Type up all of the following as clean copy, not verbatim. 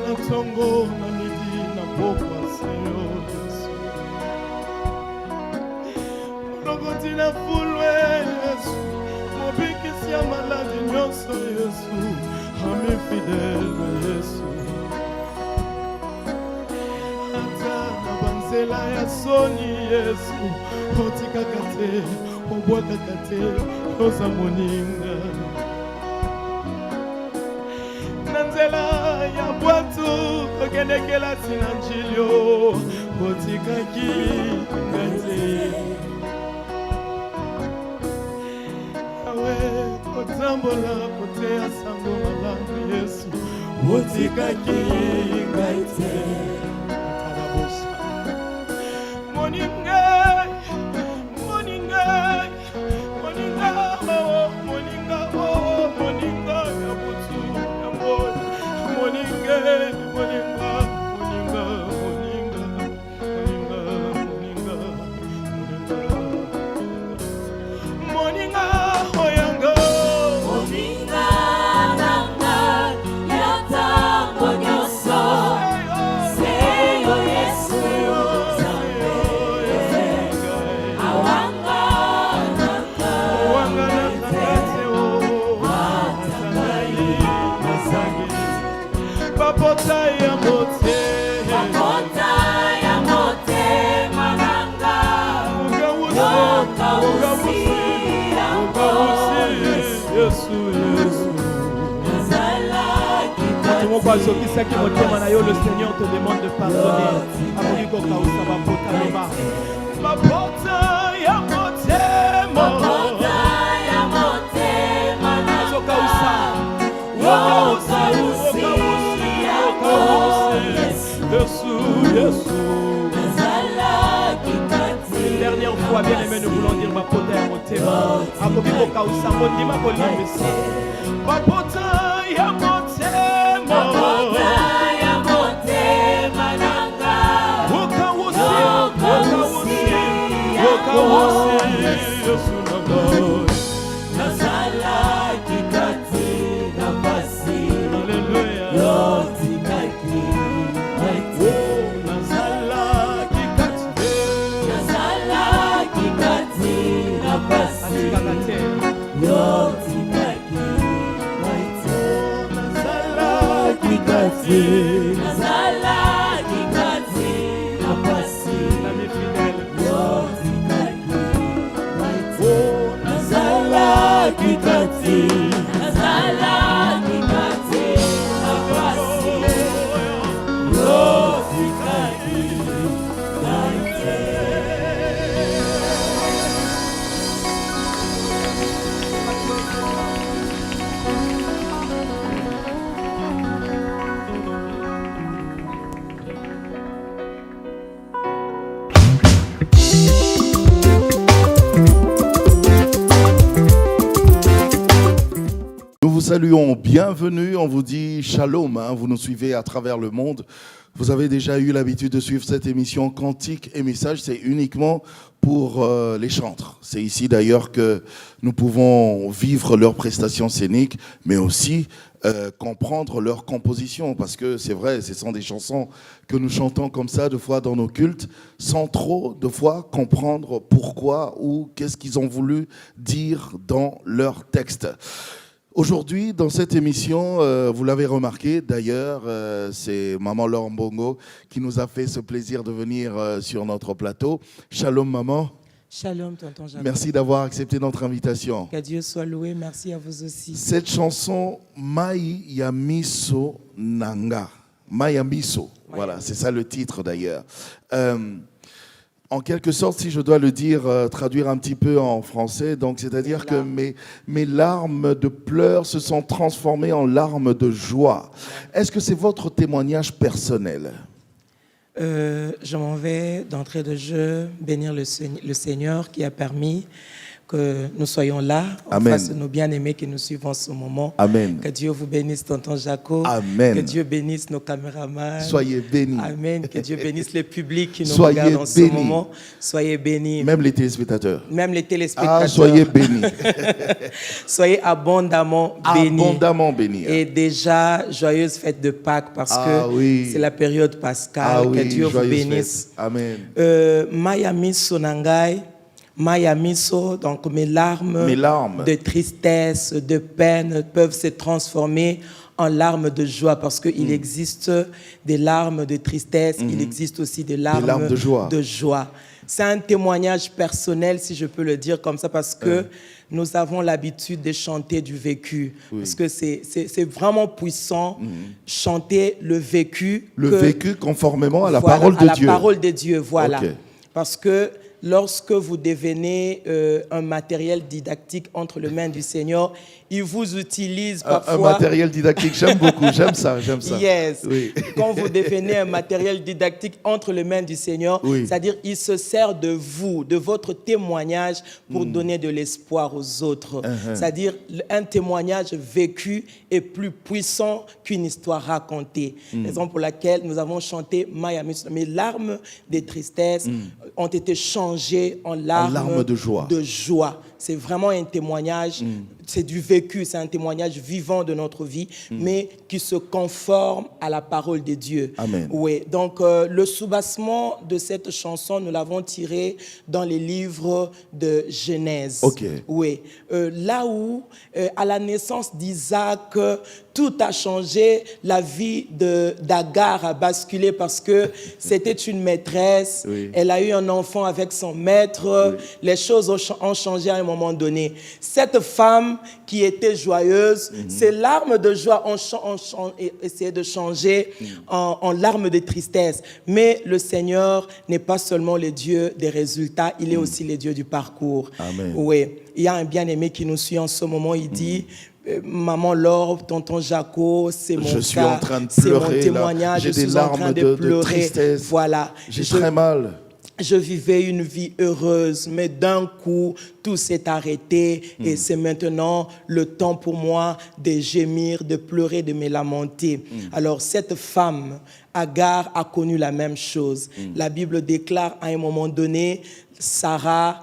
Natongo na midi na pokwa seyo Yesu. Mulongoti na fulwe Yesu. Mobikisi ya maladi nyonso Yesu. Ami fidèle Yesu. Ata na banzela ya soni Yesu. Otikaka te, obwakaka te, oza moninga. Nanzela ya bwatu kokenekela tina njilio otikaki ngate awe kotambola kote ya sango malamu Yesu otikaki ngate atarabosa moninga moninga moninga oh moninga oh moninga ya butu ya mbona moninga moninga moninga moninga moninga moninga moninga oyanga moninga nanga yata bonyoso seyo Yesu zambe awanga nanga wanga na kakateo watangai mazangi papota ya mote makota ya mote mananga ugawusi ugawusi Yesu Yesu nazala Tout mon pas qui sait qui motema na yo le Seigneur te demande de pardonner amuri ko kausa bapota loba bapota ya motema makota ya mote mananga so kausa Yesu Yesu une dernière fois bien aimé nous voulons dire bapota ya motema akoki ko kausa mondima ko limbisa bapota ya motema Saluons, bienvenue, on vous dit shalom, vous nous suivez à travers le monde. Vous avez déjà eu l'habitude de suivre cette émission Cantique et Message, c'est uniquement pour les chantres. C'est ici d'ailleurs que nous pouvons vivre leurs prestations scéniques, mais aussi comprendre leurs compositions, parce que c'est vrai, ce sont des chansons que nous chantons comme ça, de fois dans nos cultes, sans trop, de fois, comprendre pourquoi ou qu'est-ce qu'ils ont voulu dire dans leurs textes. Aujourd'hui, dans cette émission, vous l'avez remarqué, d'ailleurs, c'est Maman Laure Mbongo qui nous a fait ce plaisir de venir sur notre plateau. Shalom, maman. Shalom, tonton Jacob. Merci d'avoir accepté notre invitation. Que Dieu soit loué, merci à vous aussi. Cette chanson, Mai Yamiso Nanga. Mai Yamiso, ouais. Voilà, c'est ça le titre d'ailleurs. En quelque sorte, si je dois le dire, traduire un petit peu en français, donc c'est-à-dire que mes larmes de pleurs se sont transformées en larmes de joie. Est-ce que c'est votre témoignage personnel? Je m'en vais d'entrée de jeu bénir le Seigneur qui a permis que nous soyons là, en Amen. face de nos bien-aimés qui nous suivent en ce moment. Amen. Que Dieu vous bénisse, tonton Jaco. Amen. Que Dieu bénisse nos caméramans. Soyez bénis. Amen. Que Dieu bénisse le public qui nous Soyez regarde en ce bénis. moment. Soyez bénis. Même les téléspectateurs. Même les téléspectateurs. Ah, soyez bénis. Soyez abondamment bénis. Abondamment bénis. Et déjà, joyeuse fête de Pâques parce Ah que oui. c'est la période pascale. Ah Que oui, Dieu vous joyeuse bénisse. fête. Amen. Miami Sonangai, Miami So, donc mes larmes de tristesse, de peine peuvent se transformer en larmes de joie parce qu'il existe des larmes de tristesse, il existe aussi des larmes de joie. C'est un témoignage personnel, si je peux le dire comme ça, parce que nous avons l'habitude de chanter du vécu. Oui. Parce que c'est vraiment puissant, chanter le vécu. Le vécu conformément à la Voilà, parole de Dieu. À la parole de Dieu, voilà. Ok. Parce que lorsque vous devenez un matériel didactique entre les mains du Seigneur, il vous utilise parfois... Un matériel didactique, j'aime beaucoup, j'aime ça. Yes. Oui. Quand vous devenez un matériel didactique entre les mains du Seigneur, oui. c'est-à-dire il se sert de vous, de votre témoignage pour donner de l'espoir aux autres. C'est-à-dire un témoignage vécu est plus puissant qu'une histoire racontée. Raison pour laquelle nous avons chanté Miami. Mes larmes de tristesse ont été changées en larmes de joie. C'est vraiment un témoignage, c'est du vécu, c'est un témoignage vivant de notre vie, mais qui se conforme à la parole de Dieu. Amen. Oui, donc le soubassement de cette chanson, nous l'avons tiré dans les livres de Genèse. Ok. Oui, là où, à la naissance d'Isaac, tout a changé, la vie d'Agar a basculé parce que c'était une maîtresse, oui. Elle a eu un enfant avec son maître, oui. Les choses ont changé à un moment donné. Cette femme qui était joyeuse, ses larmes de joie ont essayé de changer en larmes de tristesse. Mais le Seigneur n'est pas seulement le Dieu des résultats, il est aussi le Dieu du parcours. Amen. Oui, il y a un bien-aimé qui nous suit en ce moment, il dit... Maman Laure, tonton Jaco, c'est mon cas. Je suis en train de pleurer, c'est mon témoignage, j'ai je des suis en larmes train de pleurer. tristesse. Voilà. J'ai très mal. Je vivais une vie heureuse, mais d'un coup, tout s'est arrêté et c'est maintenant le temps pour moi de gémir, de pleurer, de me lamenter. Alors cette femme, Agar, a connu la même chose. La Bible déclare à un moment donné, Sarah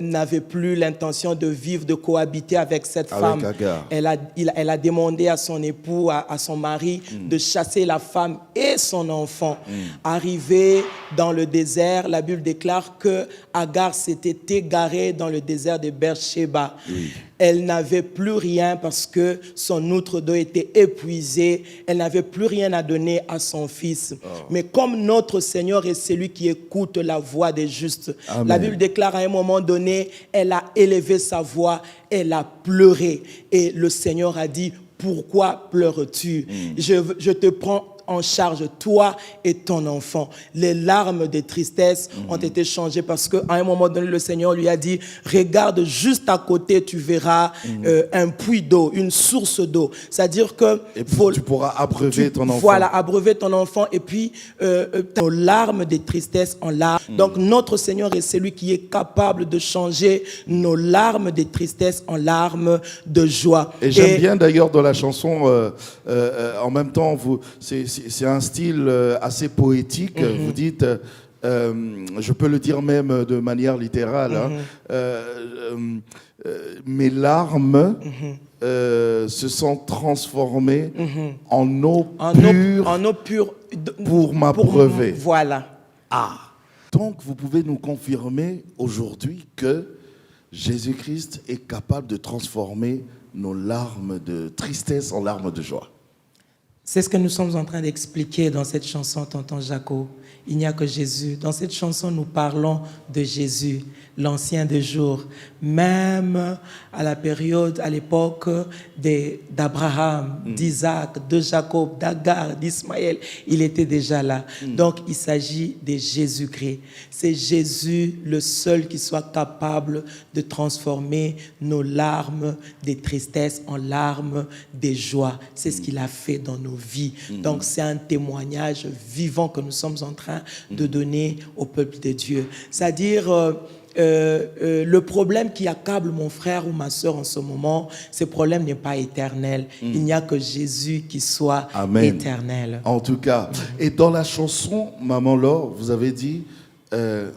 n'avait plus l'intention de vivre, de cohabiter avec cette femme. Agar. Elle a demandé à son époux, à son mari, de chasser la femme et son enfant. Arrivé dans le désert, la Bible déclare que Agar s'était égarée dans le désert de Beersheba. Oui. Elle n'avait plus rien parce que son outre d'eau était épuisé. Elle n'avait plus rien à donner à son fils. Mais comme notre Seigneur est celui qui écoute la voix des justes, Amen. La Bible déclare à un moment donné, elle a élevé sa voix, elle a pleuré. Et le Seigneur a dit, pourquoi pleures-tu? Je te prends en charge, toi et ton enfant. Les larmes de tristesse ont été changées parce qu'à un moment donné, le Seigneur lui a dit, regarde juste à côté, tu verras un puits d'eau, une source d'eau. C'est-à-dire que... Et puis, tu pourras abreuver ton enfant. Voilà, abreuver ton enfant et puis nos larmes de tristesse en larmes. Donc notre Seigneur est celui qui est capable de changer nos larmes de tristesse en larmes de joie. Et j'aime bien d'ailleurs dans la chanson, en même temps, c'est un style assez poétique. Vous dites, je peux le dire même de manière littérale, mes larmes se sont transformées en eau pure pour m'abreuver. Voilà. Ah. Donc vous pouvez nous confirmer aujourd'hui que Jésus-Christ est capable de transformer nos larmes de tristesse en larmes de joie. C'est ce que nous sommes en train d'expliquer dans cette chanson, tonton Jaco. Il n'y a que Jésus. Dans cette chanson, nous parlons de Jésus, l'ancien des jours. Même à la période, à l'époque d'Abraham, d'Isaac, de Jacob, d'Agar, d'Ismaël, il était déjà là. Donc, il s'agit de Jésus-Christ. C'est Jésus le seul qui soit capable de transformer nos larmes de tristesse en larmes de joie. C'est ce qu'il a fait dans nos vies. Donc, c'est un témoignage vivant que nous sommes en train de donner au peuple de Dieu. C'est-à-dire... le problème qui accable mon frère ou ma soeur en ce moment, ce problème n'est pas éternel. Il n'y a que Jésus qui soit Amen. éternel. En tout cas, et dans la chanson Maman Laure, vous avez dit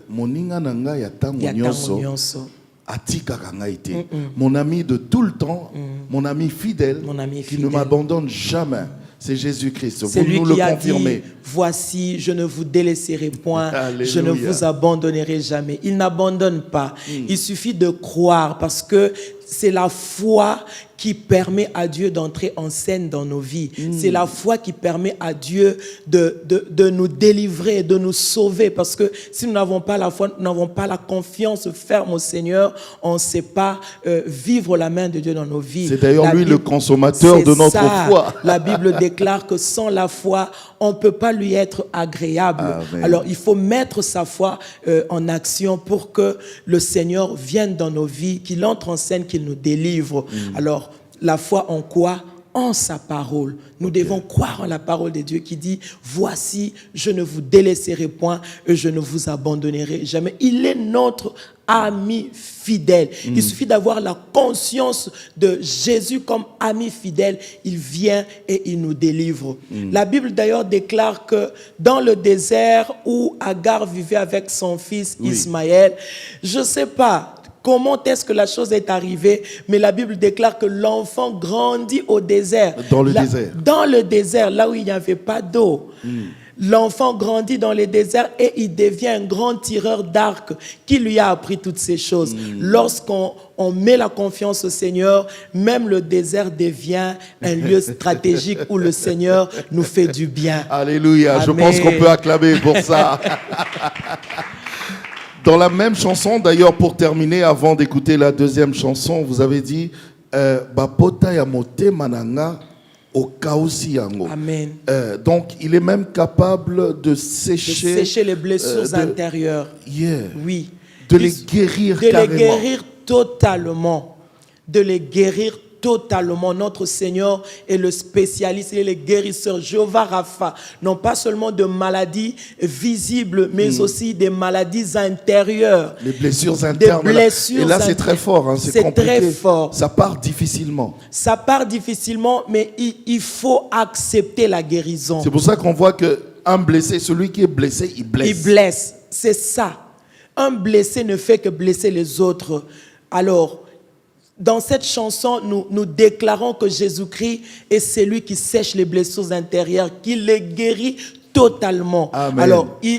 Moninga nanga ya tango Yata nyonso Nyonso. atikaka ngai te. Mon ami de tout le temps, mon ami fidèle, Mon ami qui fidèle. ne m'abandonne jamais. C'est Jésus-Christ. C'est Vous lui nous le qui a confirmez. dit, voici, je ne vous délaisserai point, Alléluia. je ne vous abandonnerai jamais. Il n'abandonne pas. Il suffit de croire parce que c'est la foi qui permet à Dieu d'entrer en scène dans nos vies. C'est la foi qui permet à Dieu de nous délivrer, de nous sauver. Parce que si nous n'avons pas la foi, nous n'avons pas la confiance ferme au Seigneur, on ne sait pas vivre la main de Dieu dans nos vies. C'est d'ailleurs La lui le Bible- consommateur c'est de notre ça. foi. La Bible déclare que sans la foi, on ne peut pas lui être agréable. Amen. Alors, il faut mettre sa foi en action pour que le Seigneur vienne dans nos vies, qu'il entre en scène, qu'il nous délivre. Alors, la foi en quoi ? En sa parole. Nous devons croire en la parole de Dieu qui dit « Voici, je ne vous délaisserai point et je ne vous abandonnerai jamais. » Il est notre ami fidèle. Il suffit d'avoir la conscience de Jésus comme ami fidèle. Il vient et il nous délivre. La Bible d'ailleurs déclare que dans le désert où Agar vivait avec son fils Ismaël, je ne sais pas comment est-ce que la chose est arrivée, mais la Bible déclare que l'enfant grandit au désert. Dans le désert. Dans le désert, là où il n'y avait pas d'eau. L'enfant grandit dans le désert et il devient un grand tireur d'arc qui lui a appris toutes ces choses. Lorsqu'on met la confiance au Seigneur, même le désert devient un lieu stratégique où le Seigneur nous fait du bien. Alléluia. Je Amen. pense qu'on peut acclamer pour ça. Dans la même chanson, d'ailleurs, pour terminer, avant d'écouter la deuxième chanson, vous avez dit Bapota ya motema nanga okausi yango. Amen. Donc, il est même capable de De sécher, sécher les blessures de- intérieures. Yeah. Oui. De les guérir De les carrément. guérir totalement. De les guérir totalement. Notre Seigneur est le spécialiste, il est le guérisseur. Jéhovah Rapha, non pas seulement de maladies visibles, mais aussi des maladies intérieures. Les blessures internes. là. blessures Et là, c'est internes. très fort. Hein, C'est compliqué. très fort. Ça part difficilement. Ça part difficilement, mais il faut accepter la guérison. C'est pour ça qu'on voit qu'un blessé, celui qui est blessé, il blesse. Il blesse, c'est ça. Un blessé ne fait que blesser les autres. Alors, dans cette chanson, nous déclarons que Jésus-Christ est celui qui sèche les blessures intérieures, qui les guérit totalement. Amen. Alors, il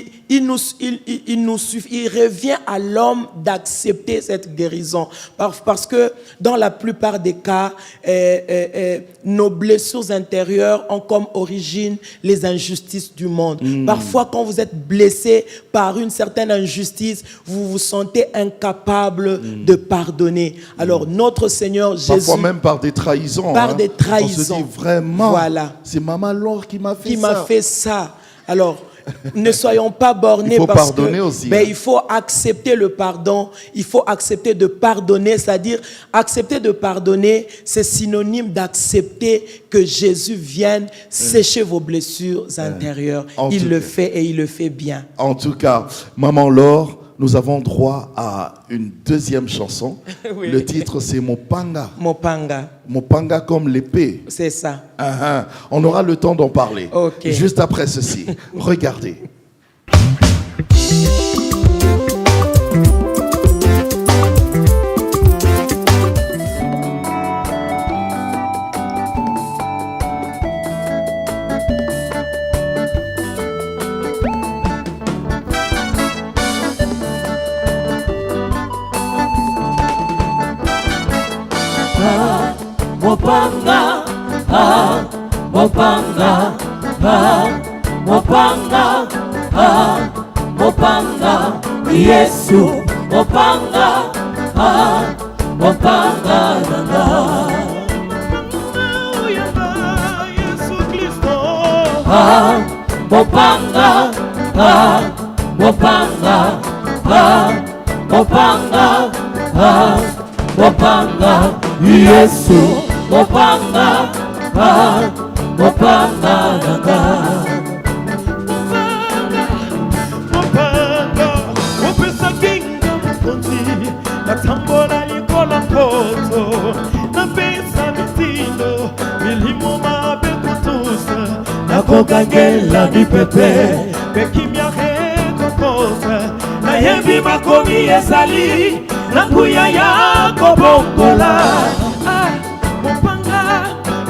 revient à l'homme d'accepter cette guérison. Parce que dans la plupart des cas, nos blessures intérieures ont comme origine les injustices du monde. Parfois, quand vous êtes blessé par une certaine injustice, vous vous sentez incapable de pardonner. Alors, notre Seigneur Jésus, Parfois même par des trahisons. Par hein. des trahisons. On se dit vraiment, Voilà. c'est Maman Laure qui m'a fait qui ça. m'a fait ça. Alors, ne soyons pas bornés Il faut parce pardonner que aussi, ben, hein. il faut accepter le pardon, il faut accepter de pardonner, c'est-à-dire accepter de pardonner, c'est synonyme d'accepter que Jésus vienne sécher vos blessures intérieures. En tout Il le cas. fait et il le fait bien. En tout cas, Maman Laure, nous avons droit à une deuxième chanson. Oui. Le titre, c'est Mopanga. Mopanga, Mopanga comme l'épée. c'est ça. On aura le temps d'en parler. Ok. Juste après ceci. Regardez. Mopanga, Mopanga, Mopanga, Mopanga, Yesu, Mopanga, Mopanga, Mopanga, Mopanga, Mopanga, Mopanga, Yesu, Mopanga, Mopanga, Mopanga, opesa kinga mokonzi nakokangela mipepe pekimia rekokosa nayebi makomi ezali nakuya ya kobongola mopanga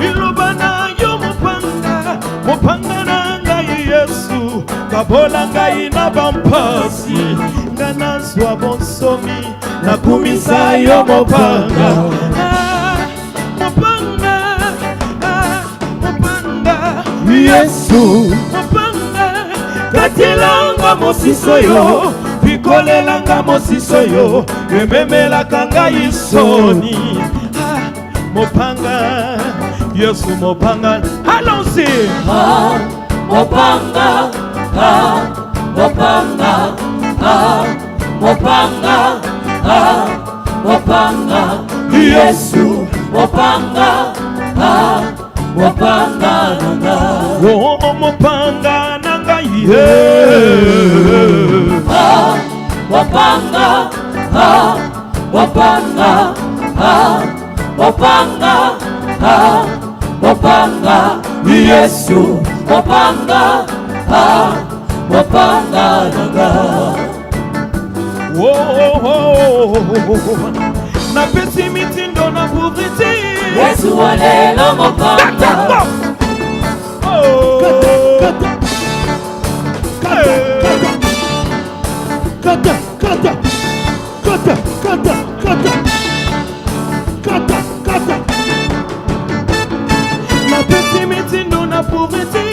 iloba na yo mopanga na ngai Yesu kabola ngai na bampasi nga nazwa bonsomi nakumisa yo mopanga Yesu mopanga katilanga mosiso yo pikolelanga mosiso yo ememelaka ngai soni mopanga Yesu mopanga allons-y mopanga mopanga mopanga mopanga Yesu mopanga mopanga nanga oh mopanga nanga mopanga mopanga mopanga mopanga Yesu mopanga mopanga nanga oh na pesi mitindo na pauvreté Yesu walelo mopanga na pesi mitindo na pauvreté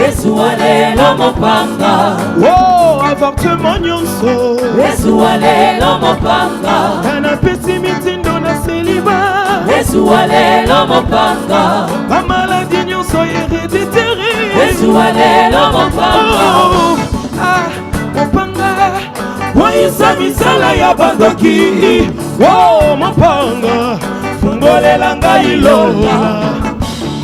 Yesu walelo mopanga oh avortement nyonso Yesu walelo mopanga na pesi mitindo na célibat Yesu walelo mopanga ba maladie nyonso héréditaire Yesu walelo mopanga mopanga waisa misala ya bandoki oh mopanga fungolela ngai lola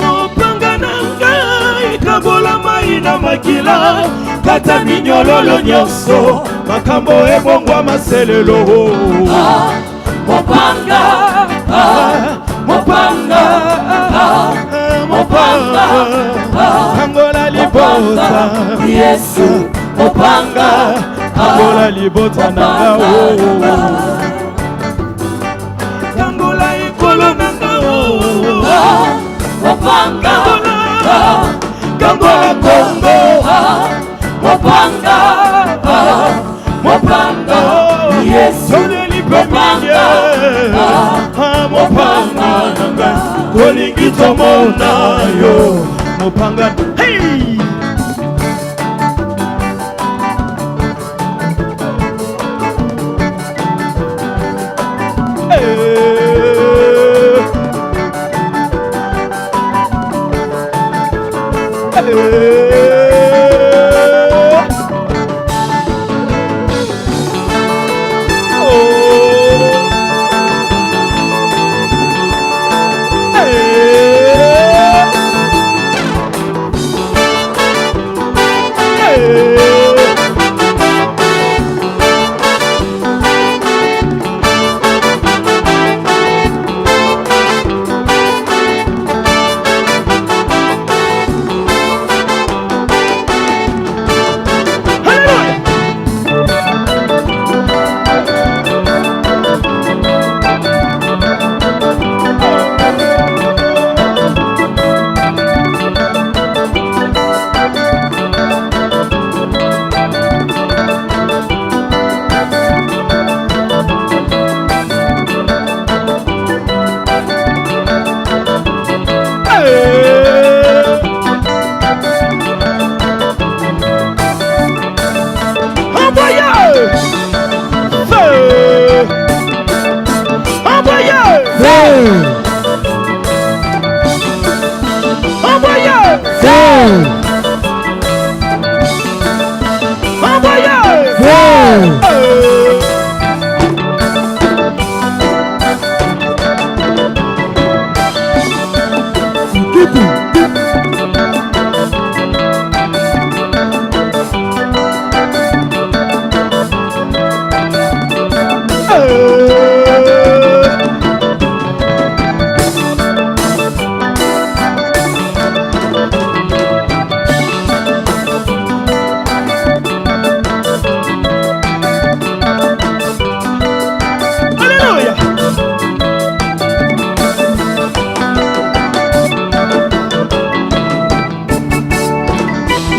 mopanga na ngai kabola mai na makila kata minyololo nyonso makambo ebongwa maselelo mopanga mopanga mopanga kangola libota Yesu mopanga kangola libota nanga kangola ikolo nanga mopanga kangola Kongo mopanga mopanga Yesu mopanga mopanga nanga kolingi tomona yo mopanga hey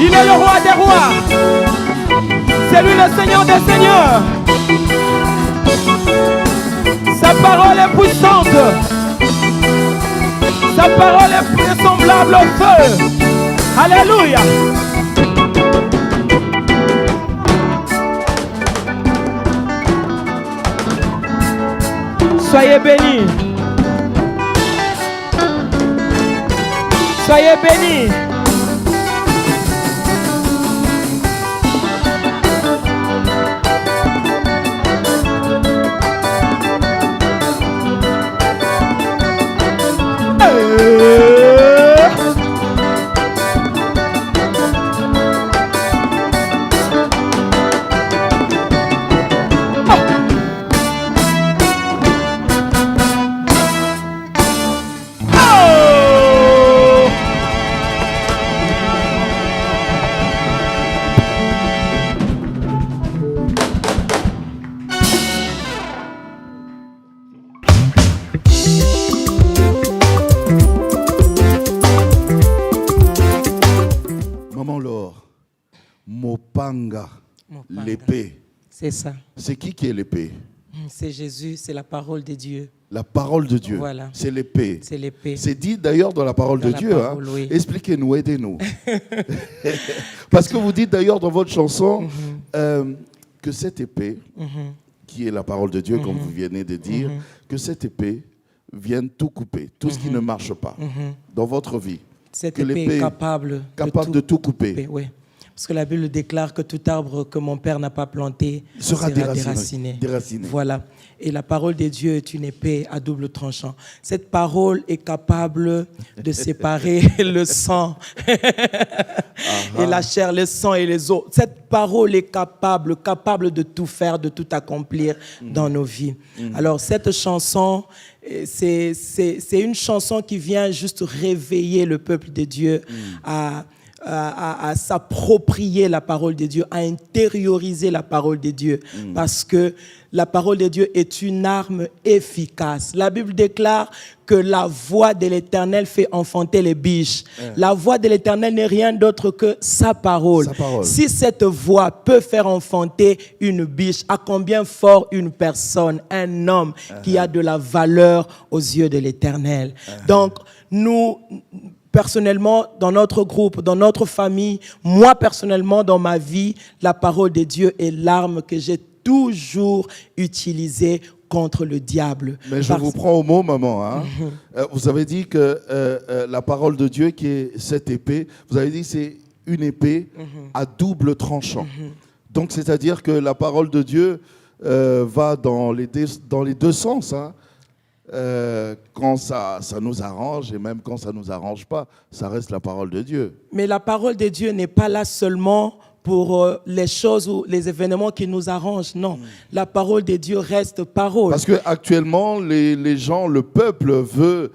Il est le roi des rois. C'est lui le Seigneur des seigneurs. Sa parole est puissante. Sa parole est semblable au feu. Alléluia. Soyez bénis. Soyez bénis. Maman Laure, Mopanga, l'épée. C'est ça. C'est qui est l'épée? C'est Jésus, c'est la parole de Dieu. La parole de Dieu. Voilà. C'est l'épée. C'est l'épée. C'est dit d'ailleurs dans la parole Dans de la Dieu. parole, Hein. oui. Expliquez-nous, aidez-nous. Parce que vous dites d'ailleurs dans votre chanson que cette épée, qui est la parole de Dieu, comme vous venez de dire, que cette épée vienne tout couper, tout ce qui ne marche pas dans votre vie. Cette Que épée l'épée est capable de tout couper. Oui. Parce que la Bible déclare que tout arbre que mon Père n'a pas planté Sera déraciné. Voilà. Et la parole de Dieu est une épée à double tranchant. Cette parole est capable de séparer le sang et la chair, le sang et les os. Cette parole est capable de tout faire, de tout accomplir dans nos vies. Alors cette chanson, c'est une chanson qui vient juste réveiller le peuple de Dieu à s'approprier la parole de Dieu, à intérioriser la parole de Dieu, parce que la parole de Dieu est une arme efficace. La Bible déclare que la voix de l'Éternel fait enfanter les biches. La voix de l'Éternel n'est rien d'autre que sa parole. Si cette voix peut faire enfanter une biche, à combien fort une personne, un homme qui a de la valeur aux yeux de l'Éternel. Donc, nous... Personnellement, dans notre groupe, dans notre famille, moi personnellement, dans ma vie, la parole de Dieu est l'arme que j'ai toujours utilisée contre le diable. Mais je vous prends au mot, maman. Hein. Vous avez dit que la parole de Dieu, qui est cette épée, vous avez dit que c'est une épée à double tranchant. Donc, c'est-à-dire que la parole de Dieu va dans les deux sens. Hein. Quand ça nous arrange et même quand ça ne nous arrange pas, ça reste la parole de Dieu. Mais la parole de Dieu n'est pas là seulement pour les choses ou les événements qui nous arrangent. Non, la parole de Dieu reste parole. Parce qu'actuellement, les gens, le peuple veut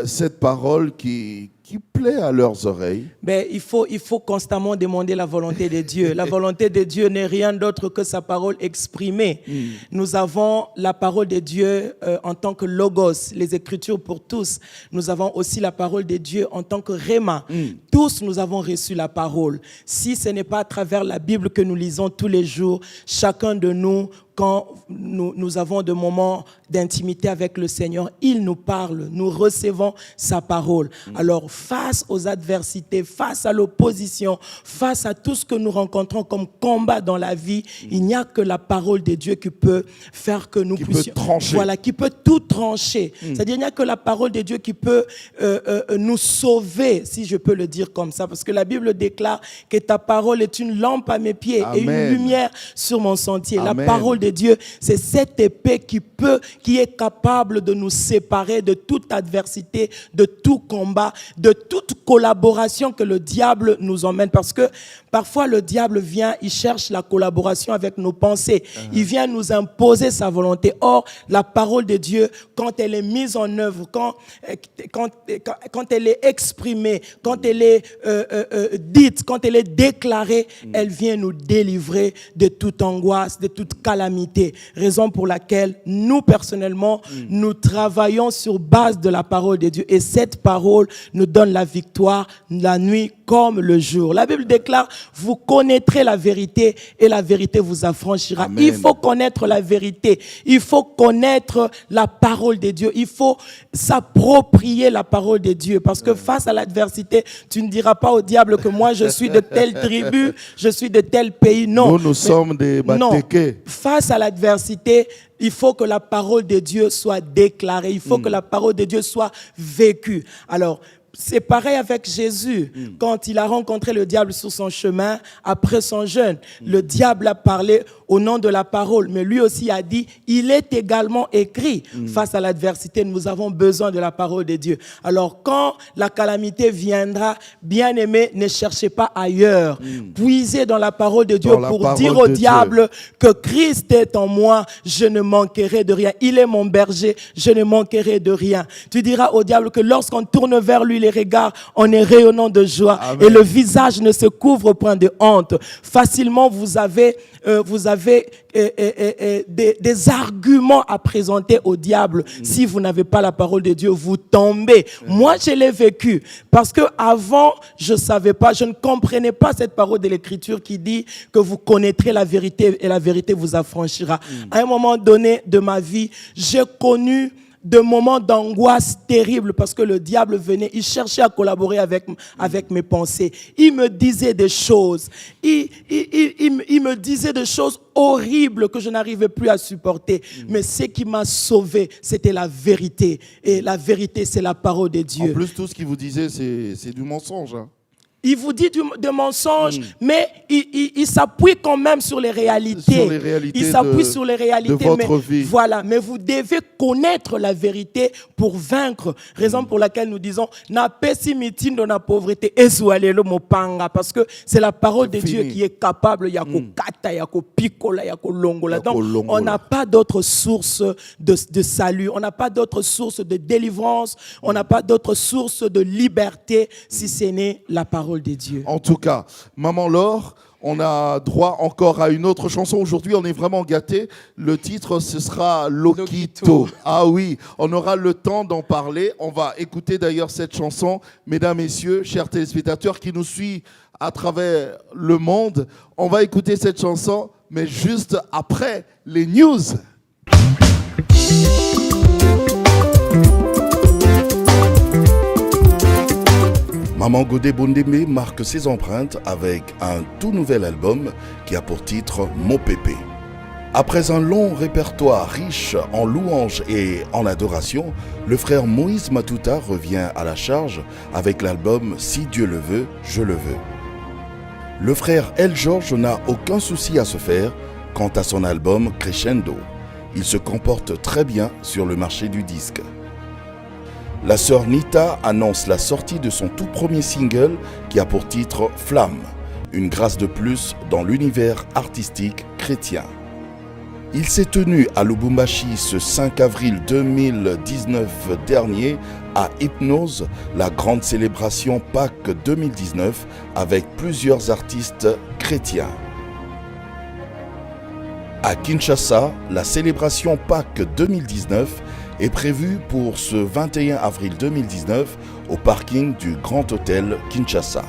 cette parole qui plaît à leurs oreilles. Ben, il faut constamment demander la volonté de Dieu. La volonté de Dieu n'est rien d'autre que sa parole exprimée. Nous avons la parole de Dieu en tant que logos, les Écritures pour tous. Nous avons aussi la parole de Dieu en tant que réma. Tous nous avons reçu la parole. Si ce n'est pas à travers la Bible que nous lisons tous les jours, chacun de nous, quand nous avons des moments d'intimité avec le Seigneur, il nous parle, nous recevons sa parole. Alors, face aux adversités, face à l'opposition, face à tout ce que nous rencontrons comme combat dans la vie, il n'y a que la parole de Dieu qui peut faire que nous puissions... Peut trancher. Voilà, qui peut tout trancher. C'est-à-dire, il n'y a que la parole de Dieu qui peut nous sauver, si je peux le dire comme ça, parce que la Bible déclare que ta parole est une lampe à mes pieds et une lumière sur mon sentier. Amen. La parole de Dieu, c'est cette épée qui est capable de nous séparer de toute adversité, de tout combat, de toute collaboration que le diable nous emmène. Parce que parfois le diable vient, il cherche la collaboration avec nos pensées. Il vient nous imposer sa volonté. Or, la parole de Dieu, quand elle est mise en œuvre, quand elle est exprimée, quand elle est dite, quand elle est déclarée, elle vient nous délivrer de toute angoisse, de toute calamité. calamité. Raison pour laquelle nous, personnellement, nous travaillons sur base de la parole de Dieu. Et cette parole nous donne la victoire la nuit comme le jour. La Bible déclare, vous connaîtrez la vérité et la vérité vous affranchira. Amen. Il faut connaître la vérité. Il faut connaître la parole de Dieu. Il faut s'approprier la parole de Dieu. Parce que face à l'adversité, tu ne diras pas au diable que moi je suis de telle tribu, je suis de tel pays. Non. Nous sommes des Batékés. Face à l'adversité, il faut que la parole de Dieu soit déclarée. Il faut que la parole de Dieu soit vécue. Alors, c'est pareil avec Jésus. Quand il a rencontré le diable sur son chemin, après son jeûne, le diable a parlé au nom de la parole. Mais lui aussi a dit, il est également écrit. Face à l'adversité, nous avons besoin de la parole de Dieu. Alors, quand la calamité viendra, bien aimé, ne cherchez pas ailleurs. Puisez dans la parole de Dieu pour dire au diable que Christ est en moi, je ne manquerai de rien. Il est mon berger, je ne manquerai de rien. Tu diras au diable que lorsqu'on tourne vers lui les regards, on est rayonnant de joie. Amen. Et le visage ne se couvre point de honte. Facilement, vous avez des arguments à présenter au diable. Si vous n'avez pas la parole de Dieu, vous tombez. Moi, je l'ai vécu. Parce que avant, je savais pas, je ne comprenais pas cette parole de l'Écriture qui dit que vous connaîtrez la vérité et la vérité vous affranchira. À un moment donné de ma vie, j'ai connu de moments d'angoisse terribles parce que le diable venait, il cherchait à collaborer avec mes pensées. Il me disait des choses. Il me disait des choses horribles que je n'arrivais plus à supporter. Mais ce qui m'a sauvé, c'était la vérité. Et la vérité, c'est la parole de Dieu. En plus, tout ce qu'il vous disait, c'est du mensonge. Hein. Il vous dit de mensonges, mais il s'appuie quand même sur les réalités. Sur les réalités. Il s'appuie sur les réalités. De votre vie. Voilà, mais vous devez connaître la vérité pour vaincre. Raison pour laquelle nous disons, na pessimitine dans la pauvreté, esualelo mopanga, parce que c'est la parole de Dieu qui est capable. Yako kata, yako pikola, yako longola. Donc, on n'a pas d'autre source de salut. On n'a pas d'autre source de délivrance. On n'a pas d'autre source de liberté si ce n'est la parole de Dieu. En tout cas, Maman Laure, on a droit encore à une autre chanson. Aujourd'hui, on est vraiment gâtés. Le titre, ce sera Lokito. Ah oui, on aura le temps d'en parler. On va écouter d'ailleurs cette chanson. Mesdames, Messieurs, chers téléspectateurs qui nous suivent à travers le monde, on va écouter cette chanson, mais juste après les news. Maman Godé Bondembe marque ses empreintes avec un tout nouvel album qui a pour titre Mon Pépé. Après un long répertoire riche en louanges et en adoration, le frère Moïse Matuta revient à la charge avec l'album Si Dieu le veut, je le veux. Le frère El George n'a aucun souci à se faire quant à son album Crescendo. Il se comporte très bien sur le marché du disque. La sœur Nita annonce la sortie de son tout premier single qui a pour titre Flamme, une grâce de plus dans l'univers artistique chrétien. Il s'est tenu à Lubumbashi ce 5 avril 2019 dernier à Hypnose, la grande célébration Pâques 2019 avec plusieurs artistes chrétiens. À Kinshasa, la célébration Pâques 2019 est prévue pour ce 21 avril 2019 au parking du Grand Hôtel Kinshasa.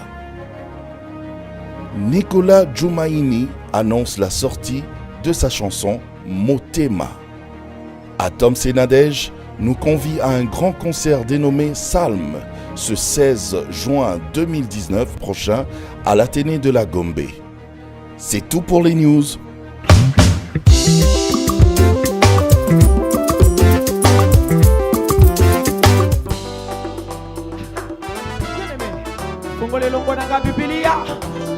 Nicolas Djoumaïni annonce la sortie de sa chanson Motema. Atom Senadej nous convie à un grand concert dénommé Salm ce 16 juin 2019 prochain à l'Athénée de la Gombe. C'est tout pour les news.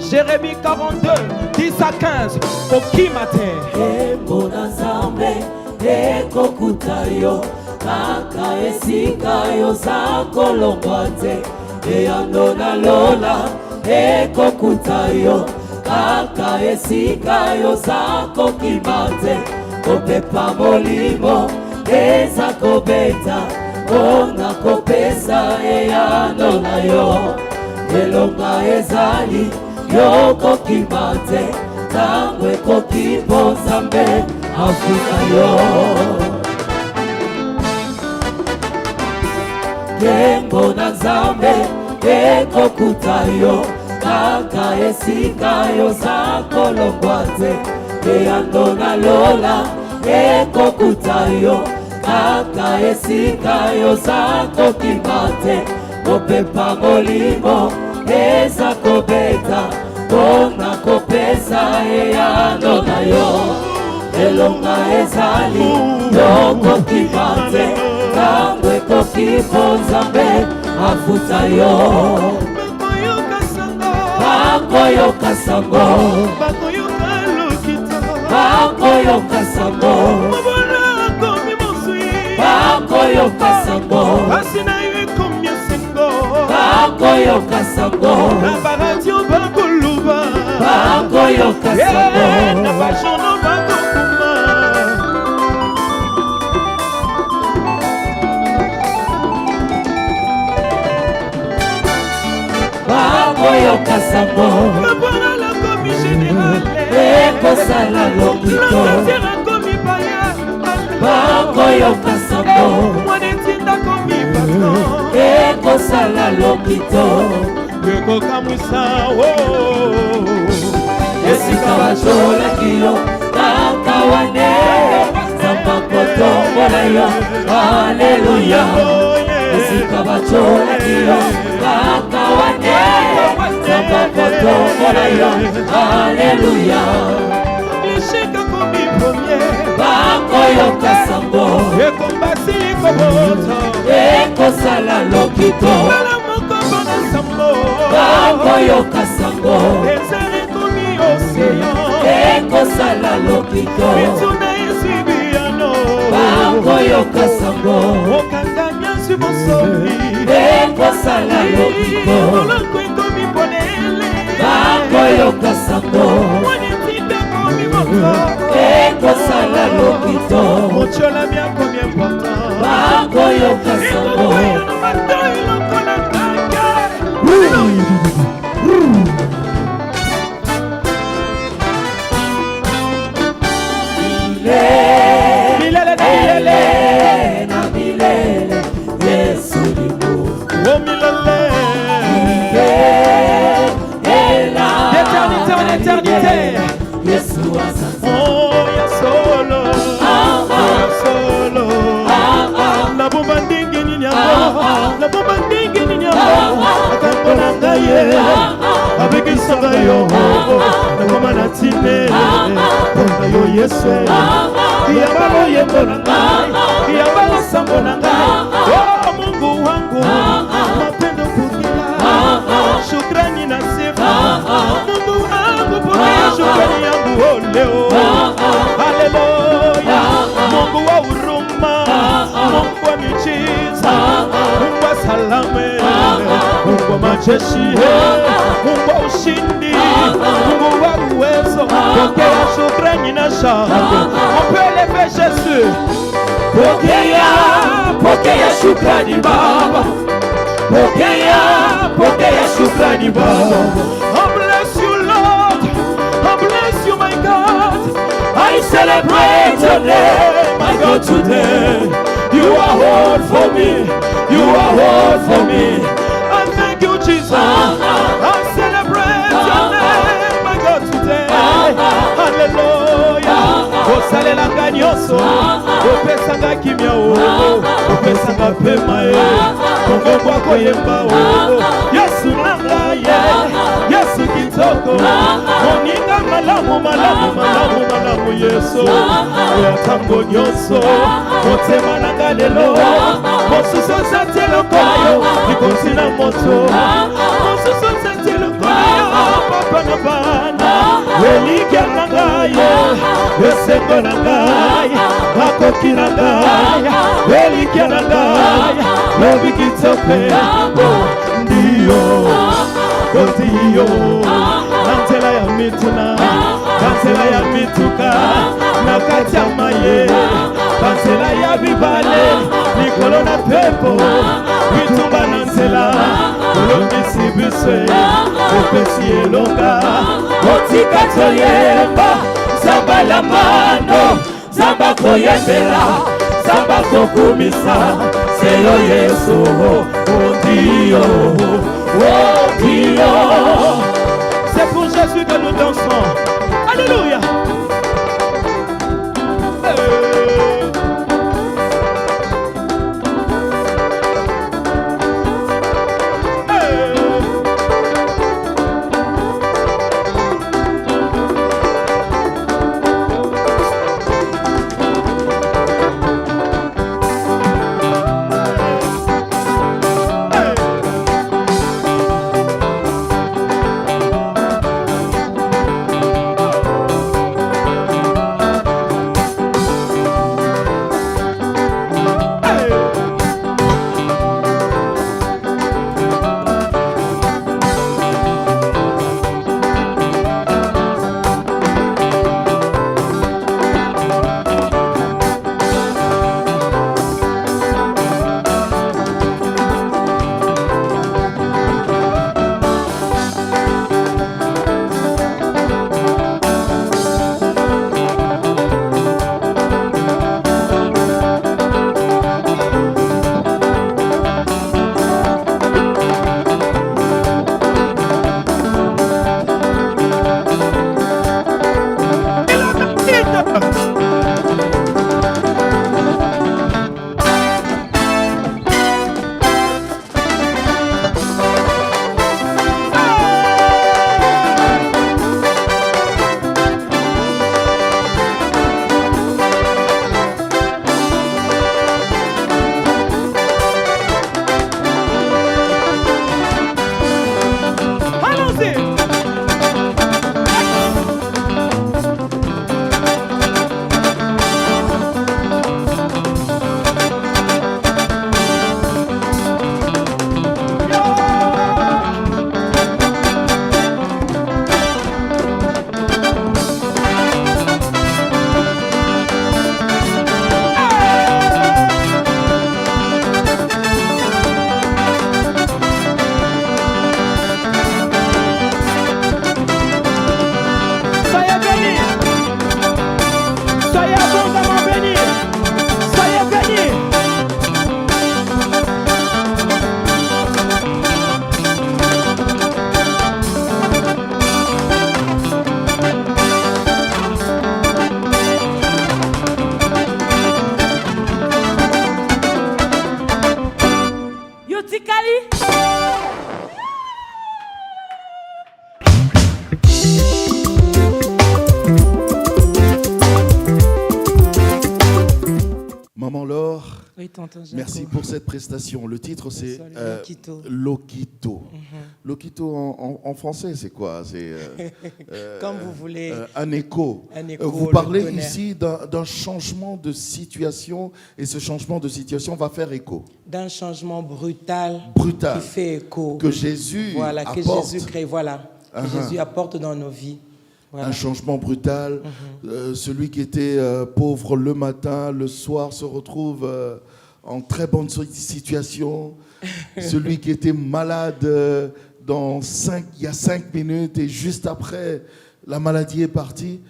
Jérémie 42, 10 à 15, Okimate. Mbona zambe, kokutayo, kaka esikayo zako longwate. Eyandona lola, kokutayo, kaka esikayo zako kimate. Opepa molimo, ezako beta, ona kopesa eyandona yo. Elonga ezali, yoko kimate, tangwe kokipo zambe, afuta yo. Kembo na Nzambe ekokuta yo, kaka esika yo zako longwate. Eyando na lola ekokuta yo, kaka esika yo zako kimbate. Mopepa molimo eza kobeta, kona kopesa eyando na yo. Elonga ezali yoko kimbate, kangwe kokipo Nzambe afuta yo. Bakoyoka sango, bakoyoka sango, bakoyoka sango, bakoyoka sango, bakoyoka sango. Bakoyoka sango, ekosala lokito. Bakoyoka sango, ekosala lokito. Esika bacholaki yo nakawane, Nzambe akotombola yo, haleluya. Esika bacholaki yo nakawane, Nzambe akotombola yo, haleluya. Bakoyoka sango, ekosala lokito. Bakoyoka sango, ekosala lokito. Bakoyoka sango, ekosala lokito. Bakoyoka sango, ekosala lokito. Bakoyoka sango. Milele na milele, Yesu ni Mungu. D'éternité en éternité, Yesu asante. Abekisanga yo, nakoma na tine, pona yo Yesu. Kiyabalo yembo na ngai, kiyabalo sambo na ngai. Oh Mungu wangu, mapendo kukila, shukrani na sifa. Mungu wangu pokea shukrani yangu leo. Haleluya, Mungu wa huruma, Mungu wa miujiza, Mungu wa salame, Mungu wa majeshi, Mungu wa ushindi, Mungu wa uwezo. Pokea shukrani na shangwe. On peut lever Jésus. Pokea shukrani Baba. Pokea shukrani Baba. I bless you Lord, I bless you my God. I celebrate your name, my God, today. You are all for me, you are all for me. And thank you Jesus, I celebrate your name, my God, today. Hallelujah. Osalelanga nyoso, opesanga kimia o, opesanga pema e, kongo kwako yemba o. Yesu nanga ye, Yesu kitoko, moninga malamu Yesu. Oya tango nyoso, motema nanga lelo, mosuso satelo koyo, nikonsina moto, mosuso satelo koyo, papa na bana, welikia nanga ye. Esengo na ngai, makoki na ngai, welikia na ngai, lobi kitope, ndiyo, nantela ya mituna, nantela ya mituka, nakati ya maye, nantela ya bibale, nikolo na pepo, bitumba nantela, kolongisi biswe, opesi elonga, otika toyemba, Sabalamano, Zamba koyembela, Zamba kokumisa, Seyo Yesu, oh Dio, oh Dio. C'est pour Jésus que nous dansons. Alléluia. Merci pour cette prestation. Le titre, c'est Lokito. Lokito en français, c'est quoi? C'est comme vous voulez. Un écho. Vous le parlez tonnerre. ici d'un changement de situation, et ce changement de situation va faire écho. D'un changement brutal, Brutal. qui fait écho. Que Jésus Voilà, que apporte. Jésus crée, voilà. Que Jésus apporte dans nos vies. Voilà. Un changement brutal. Celui qui était pauvre le matin, le soir se retrouve en très bonne situation. Celui qui était malade il y a 5 minutes et juste après, la maladie est partie.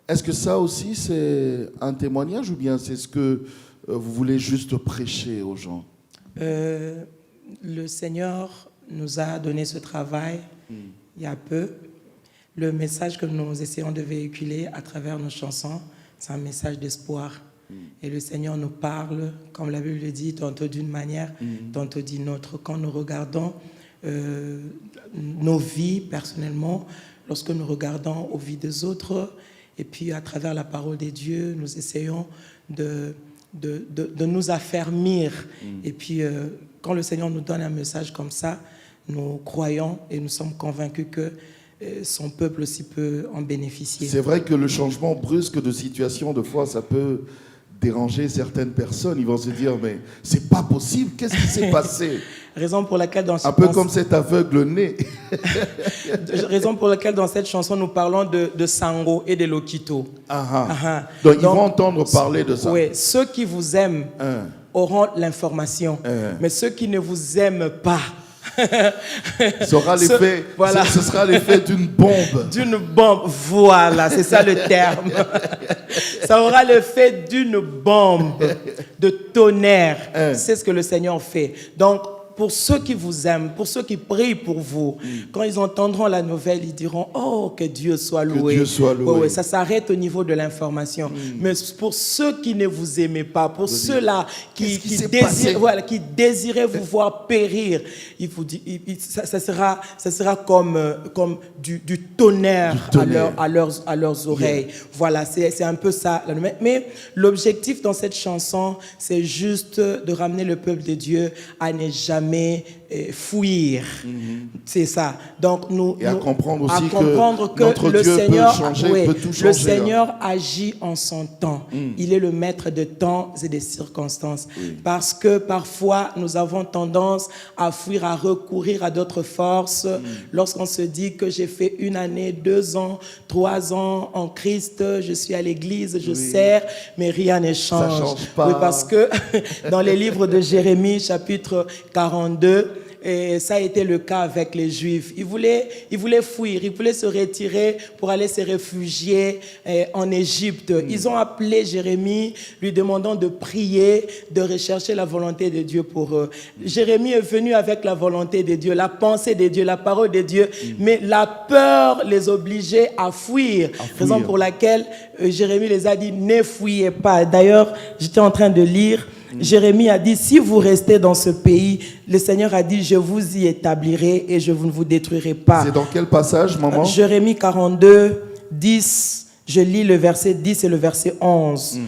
Est-ce que ça aussi, c'est un témoignage ou bien c'est ce que vous voulez juste prêcher aux gens? Le Seigneur nous a donné ce travail il y a peu. Le message que nous essayons de véhiculer à travers nos chansons, c'est un message d'espoir. Et le Seigneur nous parle, comme la Bible le dit, tantôt d'une manière, tantôt d'une autre. Quand nous regardons nos vies personnellement, lorsque nous regardons aux vies des autres, et puis à travers la parole de Dieu, nous essayons de nous affermir. Et puis quand le Seigneur nous donne un message comme ça, nous croyons et nous sommes convaincus que son peuple aussi peut en bénéficier. C'est vrai que le changement brusque de situation, de fois, ça peut déranger certaines personnes. Ils vont se dire, mais c'est pas possible, qu'est-ce qui s'est passé? Raison pour laquelle dans un peu comme cet aveugle-né. Raison pour laquelle dans cette chanson, nous parlons de Sango et de Lokito. Donc, ils vont entendre parler de ça. Oui, ceux qui vous aiment auront l'information. Mais ceux qui ne vous aiment pas Voilà. Ce sera l'effet d'une bombe. D'une bombe, voilà, c'est ça le terme. Ça aura l'effet d'une bombe, de tonnerre. C'est ce que le Seigneur fait. Donc, pour ceux qui vous aiment, pour ceux qui prient pour vous, quand ils entendront la nouvelle, ils diront « Oh, que Dieu soit loué ». Que Dieu soit loué. Ouais, ça s'arrête au niveau de l'information. Mais pour ceux qui ne vous aimez pas, pour ceux-là qui désiraient vous voir périr, il vous dit, ça sera comme du tonnerre, à leurs oreilles. Voilà, c'est un peu ça. Mais l'objectif dans cette chanson, c'est juste de ramener le peuple de Dieu à ne jamais fuir. C'est ça. Donc à comprendre aussi que notre le Dieu Seigneur peut changer, peut tout changer. Le Seigneur agit en son temps. Il est le maître de temps et des circonstances. Parce que parfois, nous avons tendance à fuir, à recourir à d'autres forces. Lorsqu'on se dit que j'ai fait 1 année, 2 ans, 3 ans en Christ, je suis à l'église, je sers, mais rien ne change. Ça change pas. Oui, parce que dans les livres de Jérémie, chapitre 42, et ça a été le cas avec les Juifs. Ils voulaient fuir, ils voulaient se retirer pour aller se réfugier en Égypte. Ils ont appelé Jérémie, lui demandant de prier, de rechercher la volonté de Dieu pour eux. Jérémie est venu avec la volonté de Dieu, la pensée de Dieu, la parole de Dieu, mais la peur les obligeait à fuir. Raison pour laquelle Jérémie les a dit, ne fuyez pas. D'ailleurs, j'étais en train de lire, Jérémie a dit, si vous restez dans ce pays, le Seigneur a dit, je vous y établirai et je ne vous détruirai pas. C'est dans quel passage, maman? Jérémie 42, 10, je lis le verset 10 et le verset 11.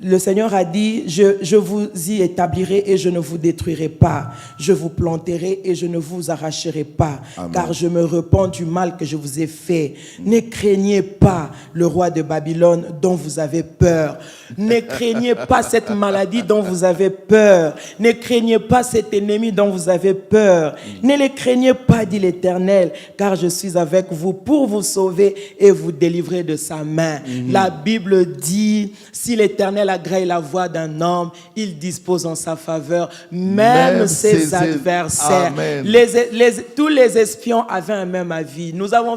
Le Seigneur a dit, je vous y établirai et je ne vous détruirai pas. Je vous planterai et je ne vous arracherai pas. Amen. Car je me repens du mal que je vous ai fait. Ne craignez pas le roi de Babylone dont vous avez peur. Ne craignez pas cette maladie dont vous avez peur. Ne craignez pas cet ennemi dont vous avez peur. Ne les craignez pas, dit l'Éternel, car je suis avec vous pour vous sauver et vous délivrer de sa main. La Bible dit, si l'Éternel agrée la voix d'un homme, il dispose en sa faveur même ses adversaires. Tous les espions avaient un même avis. Nous avons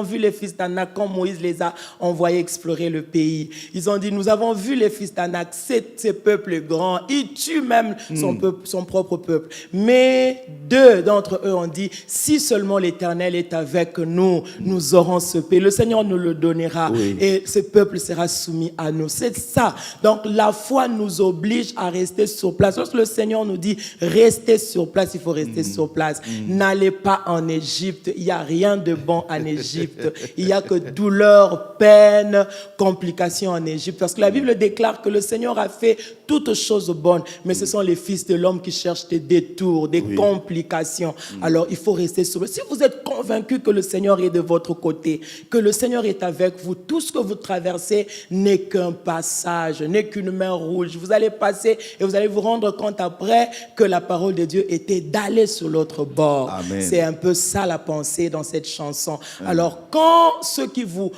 vu les fils d'Anak quand Moïse les a envoyés explorer le pays. Ils ont dit, nous avons vu les fils d'Anak, ces peuples grands, ils tuent même son propre peuple. Mais 2 d'entre eux ont dit, si seulement l'Éternel est avec nous, nous aurons ce pays. Le Seigneur nous le donnera et ce peuple sera soumis à nous. C'est ça. Donc la foi nous oblige à rester sur place. Lorsque le Seigneur nous dit restez sur place, il faut rester sur place. N'allez pas en Égypte. Il n'y a rien de bon en Égypte. Il n'y a que douleur, peine, complications en Égypte. Parce que la Bible déclare que le Seigneur a fait toutes choses bonnes, mais ce sont les fils de l'homme qui cherchent des détours, des complications. Alors il faut rester sur place. Si vous êtes convaincu que le Seigneur est de votre côté, que le Seigneur est avec vous, tout ce que vous traversez n'est qu'un passage, n'est qu'une mer rouge. Vous allez passer et vous allez vous rendre compte après que la parole de Dieu était d'aller sur l'autre bord. Amen. C'est un peu ça la pensée dans cette chanson. Amen. Alors quand ceux qui vous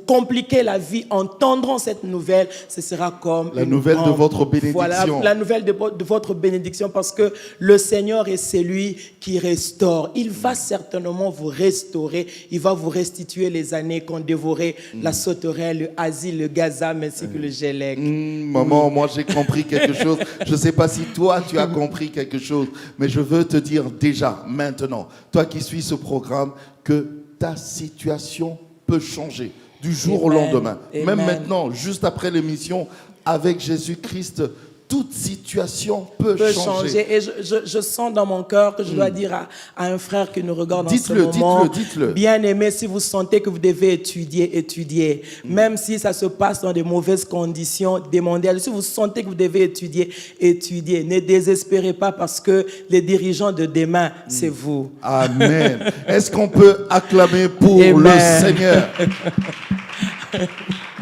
compliquez la vie entendront cette nouvelle, ce sera comme la nouvelle de votre bénédiction. Voilà, la nouvelle de votre bénédiction, parce que le Seigneur est celui qui restaure. Il va certainement vous restaurer. Il va vous restituer les années qu'ont dévoré la sauterelle, le asile, le gazam ainsi que le gélec. Maman, moi j'ai compris quelque chose. Je ne sais pas si toi tu as compris quelque chose, mais je veux te dire déjà, maintenant, toi qui suis ce programme, que ta situation peut changer du jour au lendemain. Amen. Même maintenant, juste après l'émission, avec Jésus-Christ, toute situation peut changer. Et je sens dans mon cœur que je dois dire à un frère qui nous regarde en ce moment, dites-le. Bien aimé, si vous sentez que vous devez étudier. Même si ça se passe dans de mauvaises conditions, demandez à Dieu. Si vous sentez que vous devez étudier. Ne désespérez pas, parce que les dirigeants de demain, c'est vous. Amen. Est-ce qu'on peut acclamer pour le Seigneur?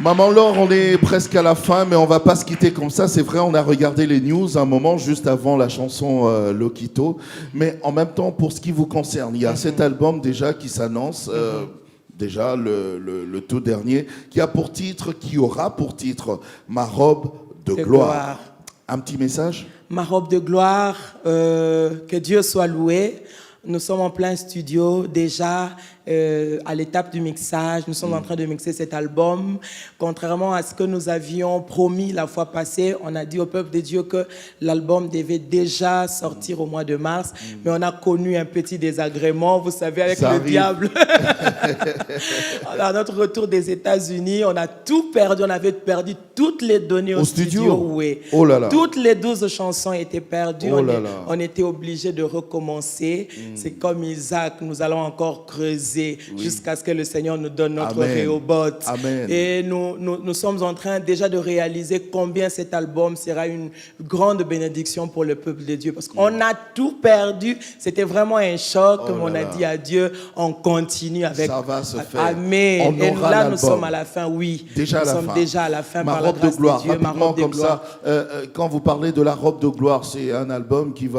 Maman Laure, on est presque à la fin, mais on va pas se quitter comme ça. C'est vrai, on a regardé les news un moment juste avant la chanson Lokito. Mais en même temps, pour ce qui vous concerne, il y a cet album déjà qui s'annonce, déjà le tout dernier, qui aura pour titre Ma robe de gloire. Un petit message? Ma robe de gloire, que Dieu soit loué. Nous sommes en plein studio déjà à l'étape du mixage. Nous sommes en train de mixer cet album. Contrairement à ce que nous avions promis la fois passée, on a dit au peuple de Dieu que l'album devait déjà sortir au mois de mars. Mais on a connu un petit désagrément, vous savez, avec Ça le arrive. diable. À notre retour des États-Unis, on a tout perdu. On avait perdu toutes les données au studio. Oui. Oh là là. Toutes les 12 chansons étaient perdues. Oh là là. On était obligés de recommencer. C'est comme Isaac, nous allons encore creuser jusqu'à ce que le Seigneur nous donne notre Amen. Rehoboth. Amen. Et nous sommes en train déjà de réaliser combien cet album sera une grande bénédiction pour le peuple de Dieu. Parce qu'on a tout perdu. C'était vraiment un choc. Oh Comme on là a là. dit à Dieu, on continue avec... Ça va se faire. Amen. On Et aura là, nous l'album. sommes à la fin, oui. Déjà à nous la sommes fin. déjà à la fin Ma par la robe de grâce gloire, de Dieu. Ma rapidement robe de comme gloire. ça. Quand vous parlez de la robe de gloire, c'est un album qui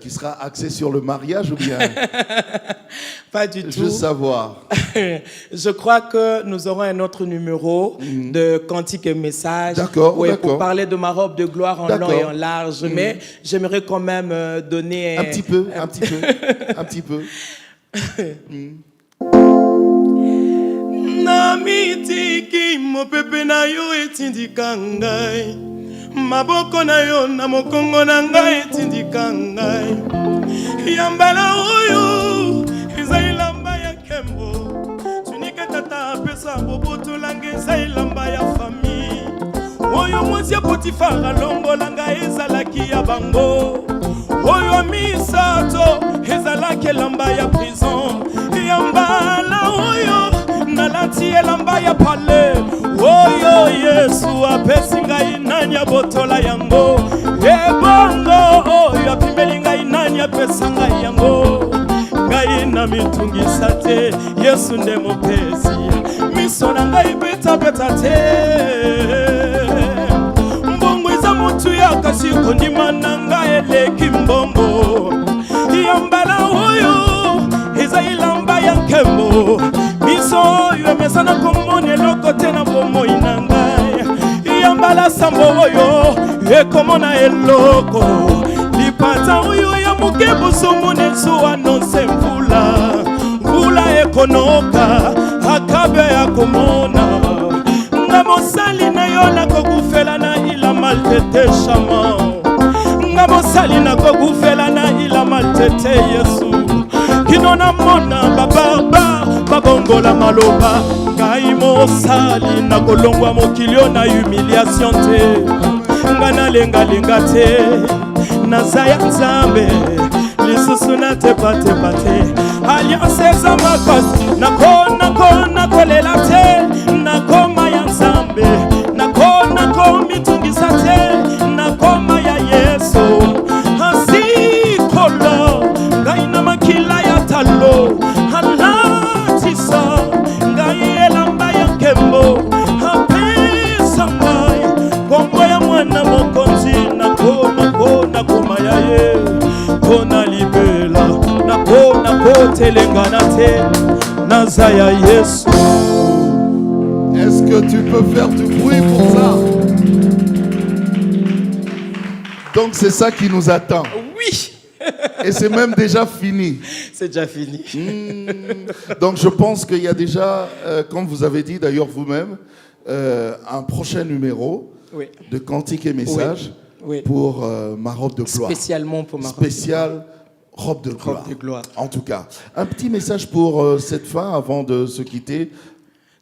sera axé sur le mariage ou bien? Pas du tout. Juste savoir. Je crois que nous aurons un autre numéro de Cantique et Message. D'accord, Oui, d'accord. pour parler de ma robe de gloire en long D'accord. et en large. Mais j'aimerais quand même donner Un petit peu. Un petit peu. Na mitiki mopepe na yo etindika ngai, maboko na yo na mokongo na ngai etindika ngai, yambala oyo eza ilamba ya nkembo, tunike tata apesa boboto langa eza ilamba ya fami, oyo mwasi ya Potifara longola ngai ezalaki ya bango, oyo misato ezalaki elamba ya prison, yambala oyo nalati elamba ya pale, oyo Yesu apesi ngai nani abotola yango, ebongo oyo apimeli ngai nani apesa ngai yango, ngai na mitungisa te, Yesu nde mopesi, miso na ngai betabeta te, mbongo eza motu ya kasi kondima na ngai eleki mbongo, yambala oyo eza ilamba ya nkembo, miso oyo emesana komoni eloko te na bomoi na ngai, yambala sambo oyo ekomona eloko, lipata oyo ya moke bosomoni ezo anonse mvula, mvula ekonoka akabe ya komona, nga mosali na yo nakokufela na ila maltete shama, nga mosali nakokufela na ila maltete Yesu, kino na mona bababa babongola maloba, ngai mosali na kolongwa mokilio na humiliation te, nga nalengalenga te, naza ya Nzambe lisusu na tepatepa te, alliance eza makasi nakolela te, nakoma ya Nzambe nakomitungisa te, nakoma ya Yesu, asikolo ngai na makila ya talo, alatisa ngai elamba ya nkembo, apesa ngai kombo ya mwana mokonzi, nakoma ya ye, mpona libela nakotelengana te, naza ya Yesu. Est-ce que tu peux faire du bruit pour ça? Donc c'est ça qui nous attend. Oui, Et c'est même déjà fini. c'est déjà fini. Donc je pense qu'il y a déjà, comme vous avez dit d'ailleurs vous-même, un prochain numéro Oui. de Cantique et Message Oui. pour ma robe de gloire. Spécialement pour ma robe. Spéciale robe de gloire. Robe de gloire. En tout cas, un petit message pour cette fin avant de se quitter.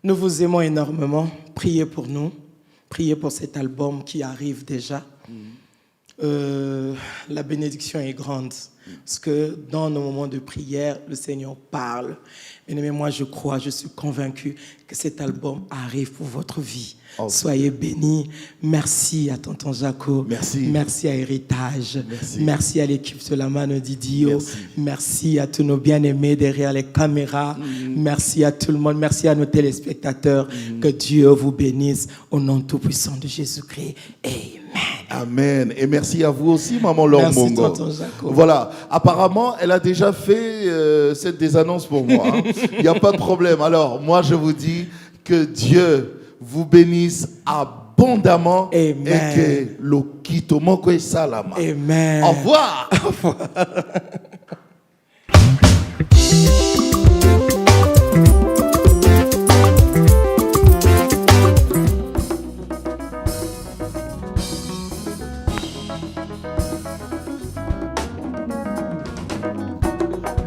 Nous vous aimons énormément. Priez pour nous. Priez pour cet album qui arrive déjà. La bénédiction est grande. Parce que dans nos moments de prière, le Seigneur parle. Bien-aimés, moi je crois, je suis convaincu que cet album arrive pour votre vie. Oh. Soyez bénis. Merci à Tonton Jaco. Merci. Merci à Héritage. Merci. Merci à l'équipe de la Mano Didio. Merci. Merci à tous nos bien-aimés derrière les caméras. Merci à tout le monde. Merci à nos téléspectateurs. Que Dieu vous bénisse au nom tout-puissant de Jésus-Christ. Amen. Amen. Et merci à vous aussi, Maman Laure Merci, Mongo. Tonton Jaco. Voilà. Apparemment, elle a déjà fait cette désannonce pour moi. Hein. Il n'y a pas de problème. Alors, moi, je vous dis que Dieu vous bénisse abondamment. abondamment. Amen. Et que le kitomoko et salama. Amen. Au revoir.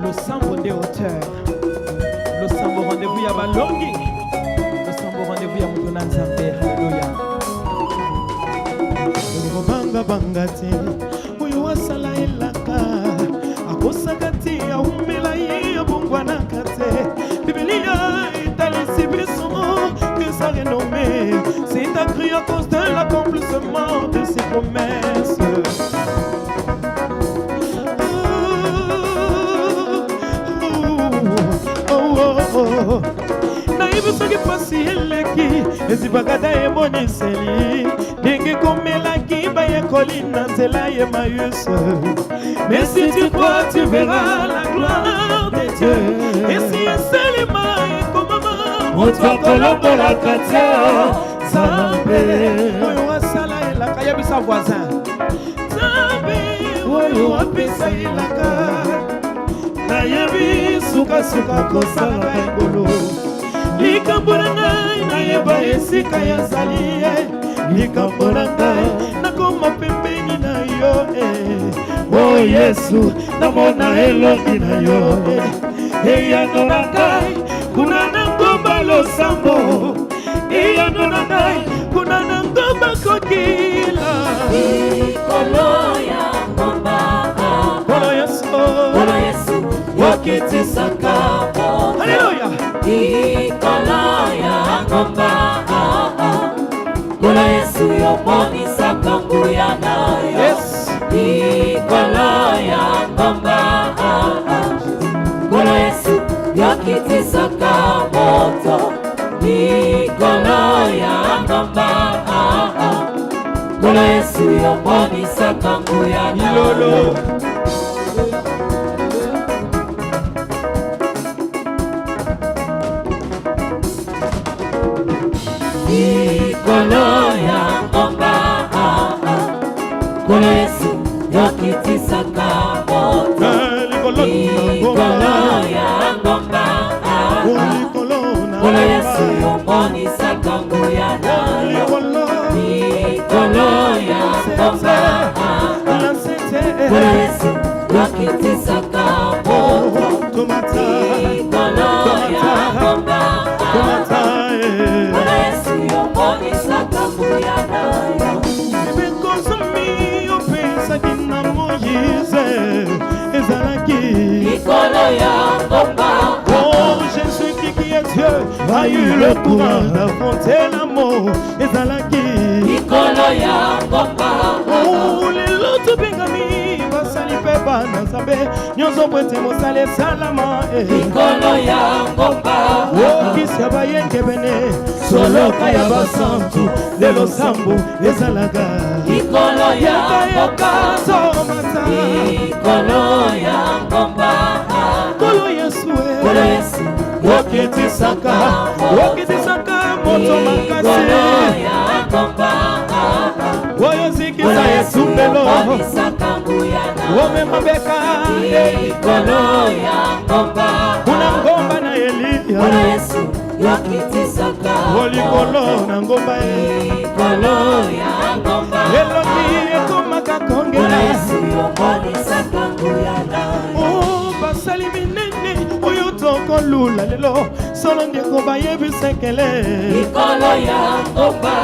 Le sambo des hauteurs, le sambo rendez-vous ya balongi, le sambo rendez-vous ya mutu na nzambe. Alléluia. banga banga te oyo asala elaka akosaka te aumela ye abongwanaka te Biblia etalisi biso que sa renommée c'est accru à cause de l'accomplissement de ses promesses. Naibu soki pasi eleki ezibakata emoniseli ndenge komelaki bayekoli na nzela ye mayus. Mais si tu crois tu verras la gloire de Dieu. Et si eselema ekomama moto akolombolaka te Nzambe oyo asala elaka yebisa voisin Nzambe oyo apesa elaka nayebi sukasuka kosala ekolo likambo na ngai nayeba esika yazali ye likambo na ngai nakoma pembeni na yo o Yesu namona elongi na yo eyano na ngai kuna na ngomba losambo eyano na ngai kuna na ngomba kokila Likolo ya ngomba Kolo Yesu wakitisaka moto. Haleluya. Likolo ya ngomba Kolo Yesu yomonisaka nguya nayo. Yes. Likolo ya ngomba Kolo Yesu yokitisaka moto. Likolo ya ngomba Kolo Yesu yomonisaka nguya nayo. Likolo ya ngomba Kolo Yesu yokitisaka moto. Likolo ya ngomba Kolo Yesu yomonisaka nguya nayo. Likolo ya ngomba Kolo Yesu yokitisaka moto. Likolo ya ngomba Kolo Yesu yomonisaka nguya nayo. Likolo ya ngomba Oh, Jésus qui est Dieu a eu le courage d'affronter la mort et Zalaki. Likolo ya ngomba Oh, les lots bengami basali pe bana sabe nyonso bwete mosale salama Likolo ya ngomba Oh, kisia bayenge bene soloka ya basantu lelo sambo ezalaga Likolo ya ngomba somata Likolo ya ngomba Kolo Yesu Kolo Yesu wokitisaka moto makasi Likolo ya ngomba oyo zikisa Yesu mbelo yomonisaka nguya nayo. omemabeka Likolo ya ngomba kuna ngomba na Eliya Kolo Yesu yokitisaka olikolo na ngomba Likolo ya ngomba elongi ekomaka Kolo kongela Yesu yomonisaka nguya nayo. Oh, basali minene oyo tokolula lelo solo ndeko bayebisekele Likolo ya ngomba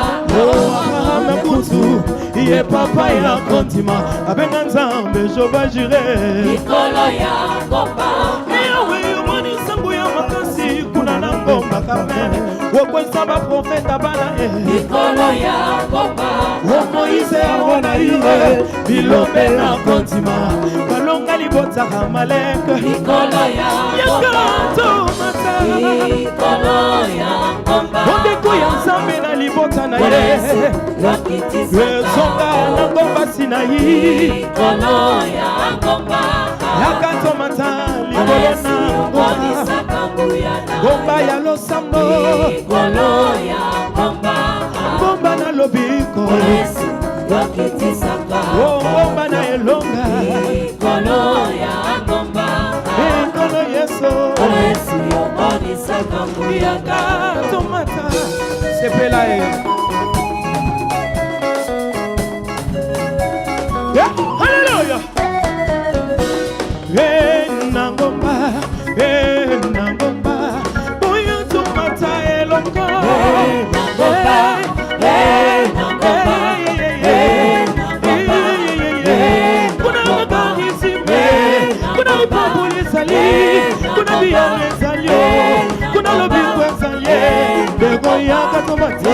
na kutu iye papa ya kontima abenga nzambe jova jure Likolo ya ngomba eyawe yomonisa nguya makasi kuna na ngomba kamene wokwesa baprofeta bana Likolo ya ngomba o Moise arona ire bilombe na kontima balonga libotaka maleka Likolo ya ngomba yakato mata Likolo ya ngomba ondeko ya nzambe na libota na Kolo ye Yesu yokitisaka ezonga na ngomba Sinai Likolo ya ngomba yakato mata Kolo likolo Yesu na ngomba yomonisaka nguya nayo. ngomba ya losambo Likolo ya ngomba ngomba na lobi Tokitisaka ngomba na elonga Kolo ya ngomba Kolo Yesu Yesu yomonisaka mbuyaka Tomata sepela Hallelujah. Nangomba, boyo tumata elongo. Kuna magari zime, kuna mipapuli zali, kuna biyane zalio, kuna lobi kwa zali. Dego yaga tumata,